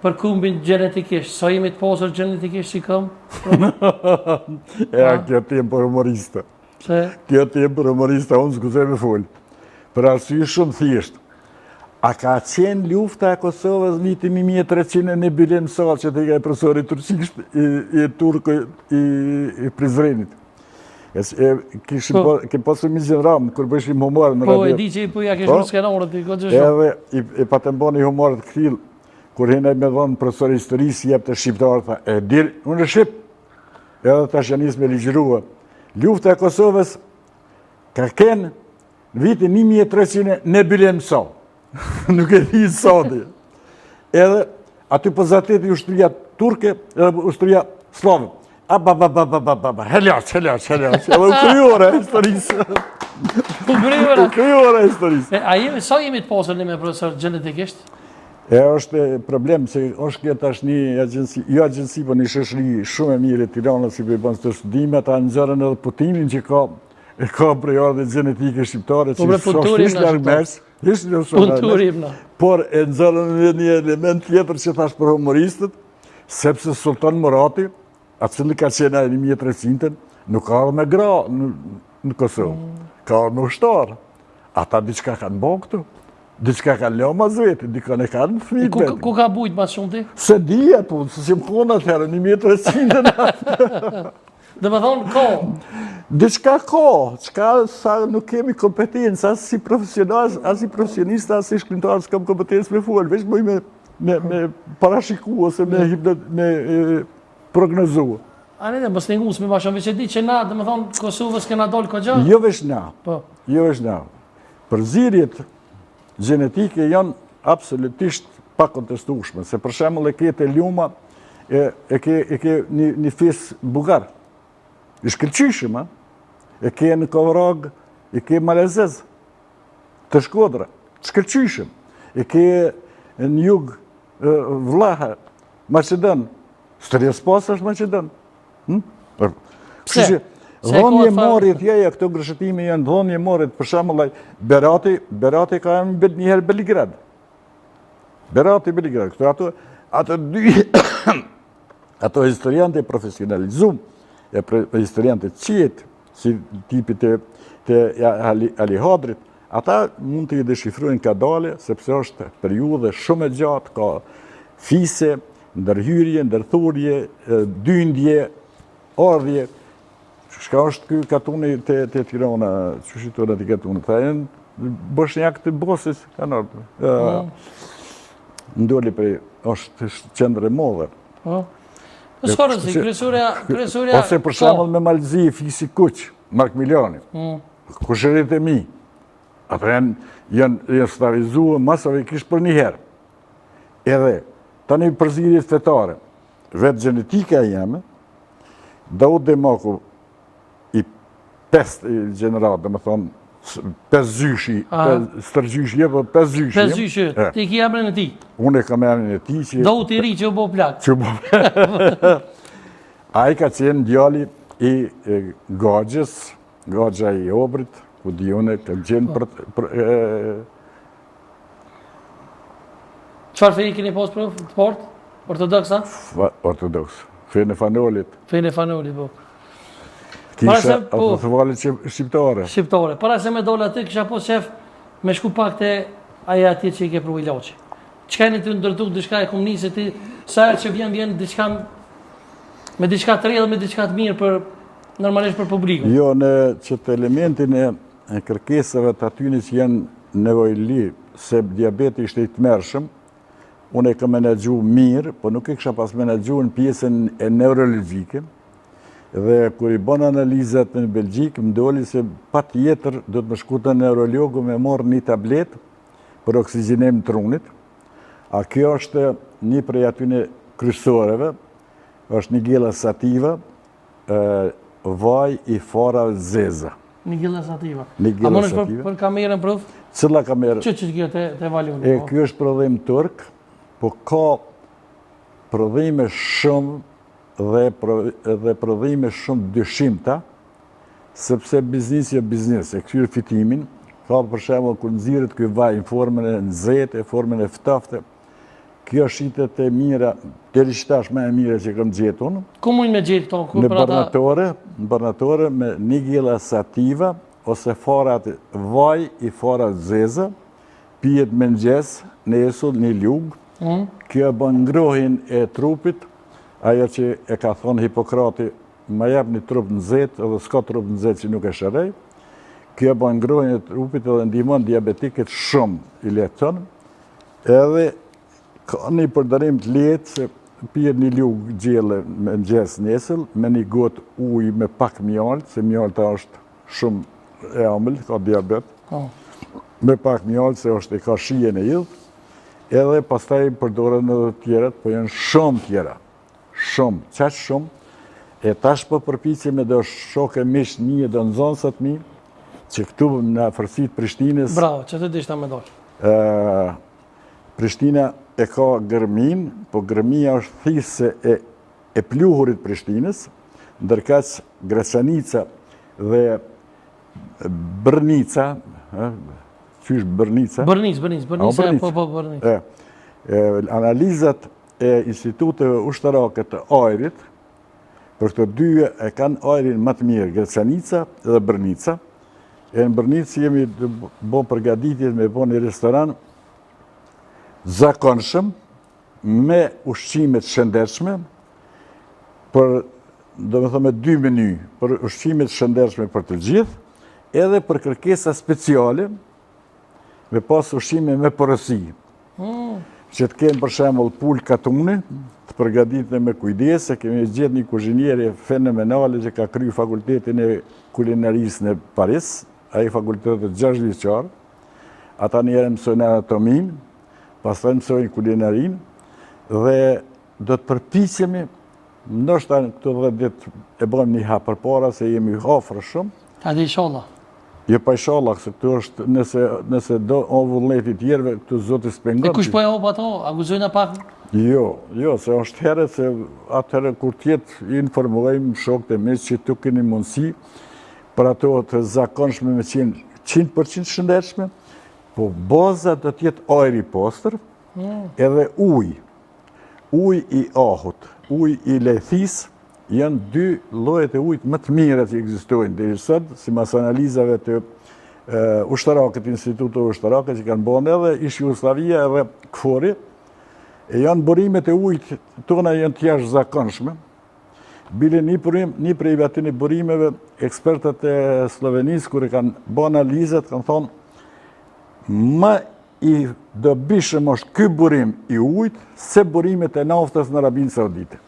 për kumbin genetikisht, sa jemi të pasur genetikisht si kam? Kjo tim për humorista. Se? Kjo tim për humorista, unë s'guzoj me full. Për arsye shumë thjesht. A ka qenë lufta e Kosovës vitin 1300 në Bilen Sall që të ka e profesori turqisht i turko i Prizrenit. Kem pasur mi gjenram, kër bëshim humor në radio. Po, e di që i puja kesh në skenorët i këtë gjë shumë. Edhe i patemboni humorët këtil, kur hene me dhonë profesori historisë jep të shqiptarë, tha, e dirë, unë në Shqip, edhe të shanis me ligjërua. Lufta e Kosovës ka kenë në vitin 1300 në Bilen Sall. Nuk e di sadi. Edhe aty pozateti ushtria turke edhe ushtria slave. Heljaç. Edhe u kryore historisë. U kryore historisë. Sa jemi të pasur ne me profesor genetikisht? Është problem se është kjo tash një agjenci, jo agjenci, po një shoqëri shumë e mirë e Tiranës si për i bën të studime, ata nxjerrën edhe Putinin që ka prejardhje gjenetike shqiptare, që punturim na. Por e nxjerrën një element tjetër që thash për humoristët, sepse Sultan Murati, atë cili ka qenë në 1300-ën, nuk ka ardhur me gra në Kosovë, ka ardhur me ushtar. Ata diçka kanë bërë këtu. Diçka kanë lënë mas vetë, dikon e kanë fëmijë vetë. Ku ka bujt mas shumë ti? Se dija po, se si më konë atëherë, 1300-ën. Dhe me thonë, ka? Diçka ka, çka sa nuk kemi kompetencë, as si profesional, as si profesionista, as si shkrimtar, s'kam kompetencë me fol, veç bëj me parashiku ose me prognozu. A ne mos nengus me bashkë, veç e di që na, dhe me thonë, Kosovës kena dalë këgja? Jo veç na, Po. jo veç na. Përzirjet genetike janë absolutisht pa kontestueshme, se për shembull e ke te Ljuma, e ke një fis bugar. I shkëlqyshëm, e ke në Kovrog, e ke Malezez, të Shkodra, shkëlqyshëm. E ke në jug Vllaha, Maqedon, Stërjespas është Maqedon. Pse? Dhonje morit, këto grëshëtime janë dhonje morit, për shembull Berati ka bërë një herë Belgrad. Berati Belgrad, ato dy ato historiantë e profesionalizum, historiantë qetë, si tipit të Ali Hadrit, ata mund të i deshifrojnë ka dale, sepse është periudhe shumë e gjatë, ka fise, ndërhyrje, ndërthurje, dyndje, ardhje. Shka është këj katuni të Tirana, që shqitore të katuni, ta e në Bosnjak të Bosis, ka nërë. Ndoli për është qendrë e modhe. S'ka rëzi, kresurja... Ose për shembull me Malzi, Fisi Kuq, Mark Milioni, kushërit e mi, ata janë stavizuar masavikisht për një herë. Edhe, tani përzirjet fetare, vetë genetika jeme, Daud Demaku, i 5 generat, dhe me thonë, 5 zyshi, stërgjyshi, po 5 zyshi. 5 zyshi, ti ki emrin e ti? Unë e kam emrin e ti që... Daud i ri që u bo plak. A i ka qenë djali i Gaxhës, Gaxha i Obrit, ku di unë ka qenë për... Qëfar feji keni pas për të port? Ortodoksa? Ortodoks. Fejnë e Fanolit. Fejnë e Fanolit, po. Kisha ato të valit shqiptare. Shqiptare. Para se me dole aty, kisha po shef me shku pak të aja atje që i ke pru ilaçi. Qëka e një të ndërtu, diçka e komunisë, ti sa e që vjen diçka me diçka të rrë dhe me diçka të mirë për normalisht për publikun. Jo, në qëtë elementin e kërkesave të atyni që janë nevojli, se diabeti ishte i të mërshëm, unë e ka menagju mirë, po nuk e kësha pas menagju në pjesën e neurologjike, dhe kër i bon analizat në Belgjikë, më doli se pa tjetër do të më shku të neurologu me morë një tablet për oksigenem të trunit, a kjo është një prej atyne kryesoreve, është një gela sativa, vaj i fara zeza. Një gela sativa. A mund është për kamerën prëv? Cëlla kamerë? Që kjo të valjoni? Kjo është prodhim turk, po ka prodhime shumë dhe prodhime shumë dyshimta, sepse biznisi e biznis, e këtyre fitimin, ka për shembull kur nxirret ky vaj në formën e nxehtë, në formën e ftoftë, Kjo shitet e mira, deri qitash me e mire që kam gjetë unë. Ku mund me gjetë këto? Në Barnatore me Nigella sativa, ose farat vaj i farat zeza, pijet me mëngjes, në esull një lugë. Kjo bën ngrohin e trupit, ajo që e ka thonë Hipokrati, ma jep një trup në zetë, edhe s'ka trup në zetë që nuk e shërej. Kjo bën ngrohin e trupit edhe ndihmon diabetiket shumë, i lehtëson. Edhe ka një përdarim të letë, se pijet një lugë gjelle me mëngjes nesëll, me një gotë ujë me pak mjaltë, se mjalta është shumë e amël, ka diabet. Me pak mjaltë, se është e ka shijen e idhë. Edhe pastaj përdoren edhe tjerat, po janë shumë tjera. Shumë, qaq shumë. E tash po përpiqem me do shok e mish një do nxënësat mi, që këtu në afërsitë Prishtinës. Bravo, që të dishta me dosh. Prishtina e ka gërmin, po gërmia është thjesht se e pluhurit Prishtinës, ndërkaq Graçanica dhe Brnica, qysh Brnica? Brnica, po Brnica. Analizat e instituteve ushtarake të ajrit, për këto dy e kanë ajrin më të mirë, Graçanica dhe Brnica. E në Brnicë jemi të bo përgatitjet me bo një restoran zakonshëm, me ushqimet shëndetshme, për, do me thome, 2 meny, për ushqimet shëndetshme për të gjithë, edhe për kërkesa speciale, me pas ushqime me porësi. Që të kemë për shembull pul katuni, të përgatitme me kujdes, se kemi gjetë një kuzhinieri fenomenale që ka kryu fakultetin e kulinarisë në Paris, ai fakultetet 6 vjeçar. Ata njerë mësojnë anatomin, pastaj mësojnë kulinarin, dhe do të përpiqemi, ndoshta këto 10 ditë e bëjmë një hap përpara se jemi afër shumë. Hadi inshallah. Jo pa inshallah, se këtu është nëse do o vullneti tjerëve, këtu zoti s'pengon. E kush po e hop ato? A guzojna pak? Jo, se është herë se atëherë kur tjetë informojmë shokët e mes që tu keni mundësi për ato të zakonshme me qenë 100% shëndetshme, po baza do tjetë ajri i pastër, edhe ujë. Ujë i ahut, ujë i lethis, janë 2 llojet e ujit më të mira që ekzistojnë deri sot, sipas analizave të ushtarakët, instituteve ushtarake që kanë bën edhe ish Jugosllavia edhe KFOR-i, e janë burimet e ujit tona janë të jashtëzakonshme. Bile një prej atyre burimeve, ekspertët e Slovenisë, kur e kanë bën analizat, kanë thonë më i dobishëm është ky burim i ujit se burimet e naftës në Arabinë Saudite.